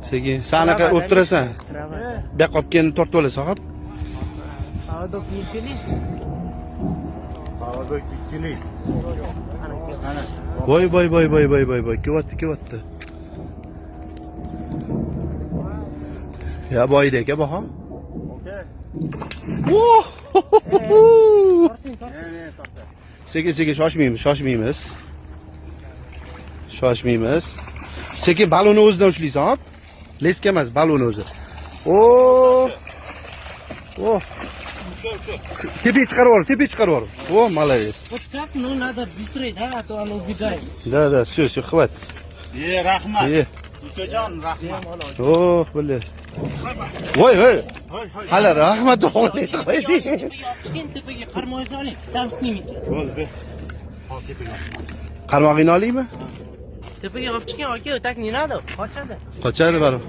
Sekin. Sen anaqa o'tirasan. Bu yoqqa olib kelib tortib olasan, hop. Havada kiychili. Havada kiychili. Voy. Kelyapti. Ya boyda aka baho. Sekin shoshmaymiz. Sekin balonni o'zidan ushlaysan, hop. Leska emas, balonni o'zi. Oh. Tepaga chiqarib yubor. Oh, молодец. Вот как, ну, надо быстрее, да, а то оно убегает. Да, все, хватит. Rahmat. Ukajon, rahmat. Oh, bo'ldi. Voy. Hali rahmat o'g'lit qo'yding. Tepaga qarmoy soling, там снимите. Bo'ldi. Qarmog'ingni olaymi? Tepaga olib chiqing, aka, так не надо, qochadi. Qochadi baribir.